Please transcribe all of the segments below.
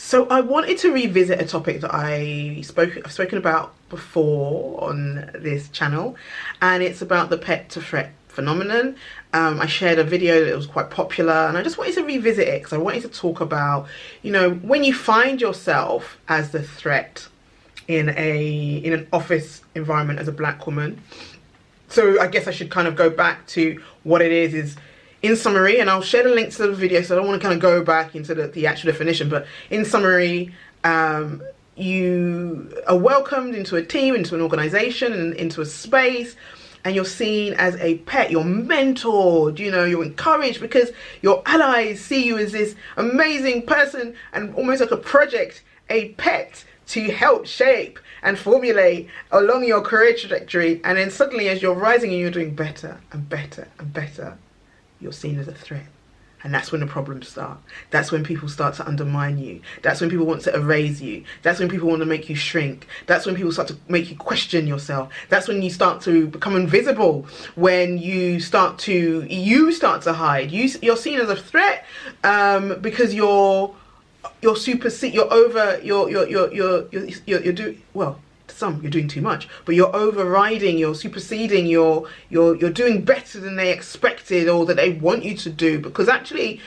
So I wanted to revisit a topic that I've spoken about before on this channel, and it's about the pet to threat phenomenon. I shared a video that was quite popular, and I just wanted to revisit it because I wanted to talk about, you know, when you find yourself as the threat in an office environment as a black woman. So I guess I should kind of go back to what it is in summary, and I'll share the links to the video, so I don't want to kind of go back into the actual definition, but in summary, you are welcomed into a team, into an organization, and into a space, and you're seen as a pet. You're mentored, you know, you're encouraged because your allies see you as this amazing person and almost like a project, a pet to help shape and formulate along your career trajectory. And then suddenly, as you're rising and you're doing better and better and better, you're seen as a threat. And that's when the problems start. That's when people start to undermine you. That's when people want to erase you. That's when people want to make you shrink. That's when people start to make you question yourself. That's when you start to become invisible. When you start to hide. You're seen as a threat because you're doing, well, to some you're doing too much, but you're overriding, you're superseding, you're doing better than they expected or that they want you to do, because actually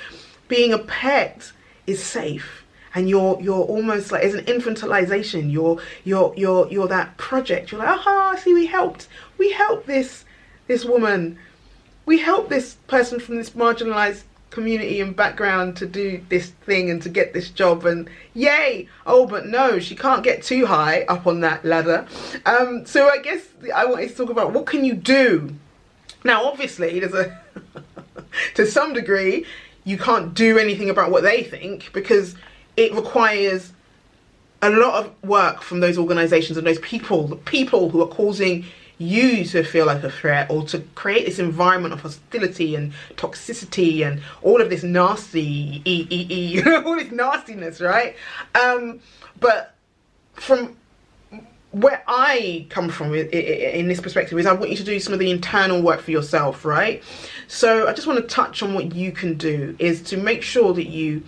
being a pet is safe, and you're almost like, it's an infantilization. You're that project. You're like, aha, see, we helped this woman, we helped this person from this marginalized community and background to do this thing and to get this job, and yay. Oh, but no, she can't get too high up on that ladder. So I guess I wanted to talk about, what can you do now? Obviously there's a to some degree you can't do anything about what they think, because it requires a lot of work from those organizations and those people, the people who are causing you to feel like a threat, or to create this environment of hostility and toxicity and all of this nasty all this nastiness, right? But from where I come from in this perspective is, I want you to do some of the internal work for yourself, right? So I just want to touch on what you can do, is to make sure that you,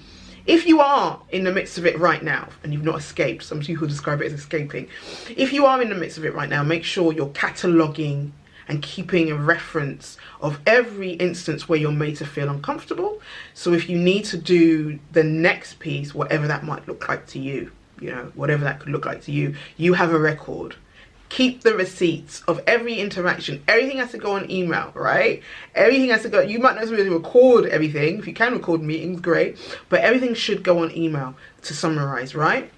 if you are in the midst of it right now and you've not escaped, some people describe it as escaping. If you are in the midst of it right now, make sure you're cataloguing and keeping a reference of every instance where you're made to feel uncomfortable. So if you need to do the next piece, whatever that might look like to you, you know, whatever that could look like to you, you have a record. Keep the receipts of every interaction. Everything has to go on email, right? Everything has to go. You might not necessarily record everything. If you can record meetings, great. But everything should go on email to summarize, right?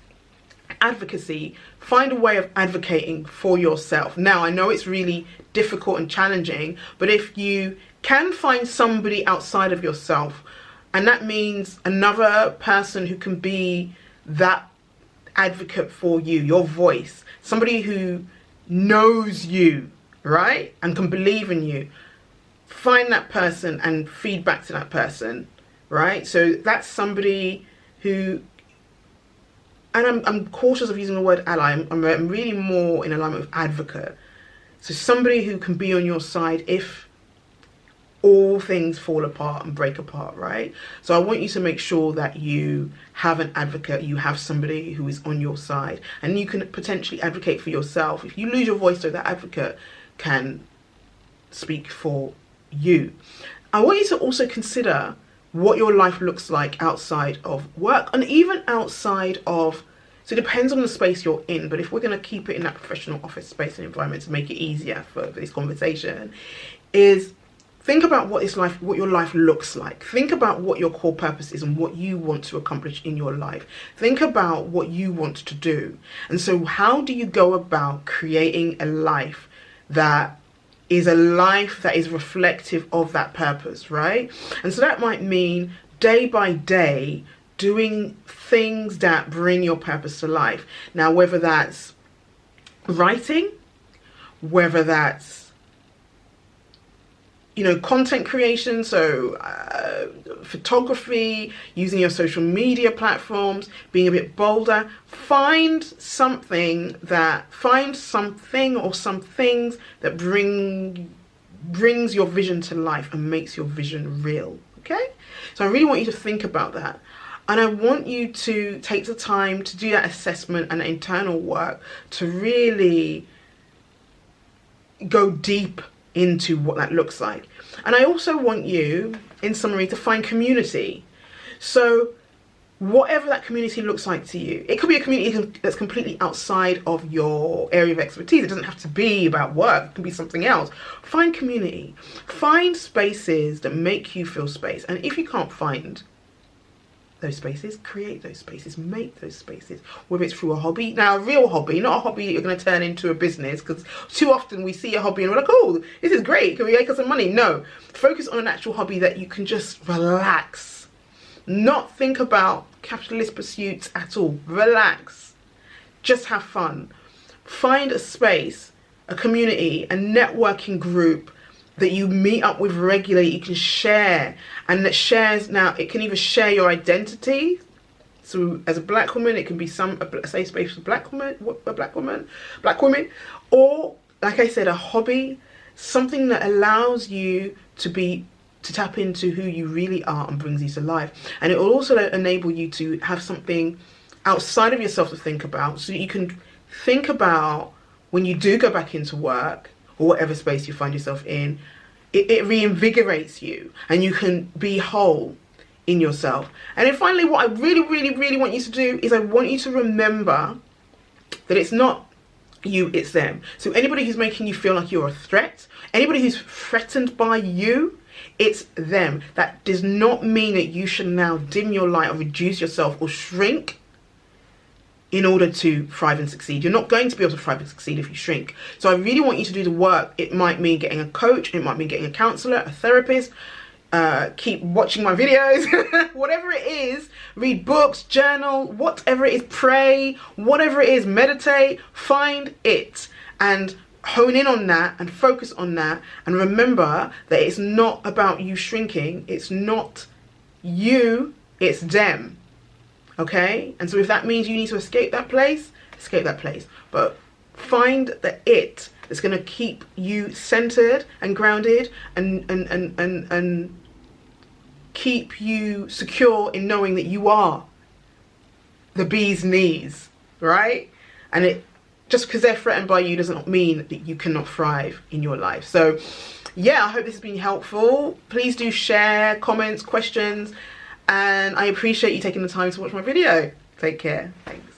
Advocacy. Find a way of advocating for yourself. Now, I know it's really difficult and challenging, but if you can find somebody outside of yourself, and that means another person who can be that advocate for you, your voice, somebody who knows you, right, and can believe in you, find that person and feed back to that person, right? So that's somebody who, and I'm cautious of using the word ally, I'm really more in alignment with advocate. So somebody who can be on your side if all things fall apart and break apart, right? So I want you to make sure that you have an advocate, you have somebody who is on your side, and you can potentially advocate for yourself. If you lose your voice, so that advocate can speak for you. I want you to also consider what your life looks like outside of work, and even outside of, so it depends on the space you're in, but if we're going to keep it in that professional office space and environment to make it easier for this conversation, is think about what your life looks like. Think about what your core purpose is and what you want to accomplish in your life. Think about what you want to do. And so how do you go about creating a life that is reflective of that purpose, right? And so that might mean day by day doing things that bring your purpose to life. Now, whether that's writing, whether that's, you know, content creation, so photography, using your social media platforms, being a bit bolder, find something or some things that brings your vision to life and makes your vision real, okay? So I really want you to think about that. And I want you to take the time to do that assessment and internal work to really go deep into what that looks like. And I also want you, in summary, to find community. So whatever that community looks like to you, it could be a community that's completely outside of your area of expertise. It doesn't have to be about work, it can be something else. Find community, find spaces that make you feel space. And if you can't find those spaces, create those spaces, make those spaces, whether it's through a hobby. Now, a real hobby, not a hobby that you're going to turn into a business, because too often we see a hobby and we're like, oh, this is great, can we make us some money? No, focus on an actual hobby that you can just relax, not think about capitalist pursuits at all. Relax, just have fun. Find a space, a community, a networking group that you meet up with regularly, you can share, and that shares, now it can either share your identity. So as a black woman, it can be a safe space for black women, or like I said, a hobby, something that allows you to tap into who you really are and brings you to life. And it will also enable you to have something outside of yourself to think about, so that you can think about when you do go back into work, or whatever space you find yourself in, it reinvigorates you and you can be whole in yourself. And then finally, what I really, really, really want you to do is I want you to remember that it's not you, it's them. So anybody who's making you feel like you're a threat, anybody who's threatened by you, it's them. That does not mean that you should now dim your light or reduce yourself or shrink in order to thrive and succeed. You're not going to be able to thrive and succeed if you shrink. So I really want you to do the work. It might mean getting a coach, it might mean getting a counselor, a therapist, keep watching my videos, whatever it is, read books, journal, whatever it is, pray, whatever it is, meditate, find it and hone in on that and focus on that. And remember that it's not about you shrinking. It's not you, it's them. Okay, and so if that means you need to escape that place, but find the it that's going to keep you centered and grounded and keep you secure in knowing that you are the bee's knees, right? And it just because they're threatened by you doesn't mean that you cannot thrive in your life. So yeah, I hope this has been helpful. Please do share comments, questions, and I appreciate you taking the time to watch my video. Take care. Thanks.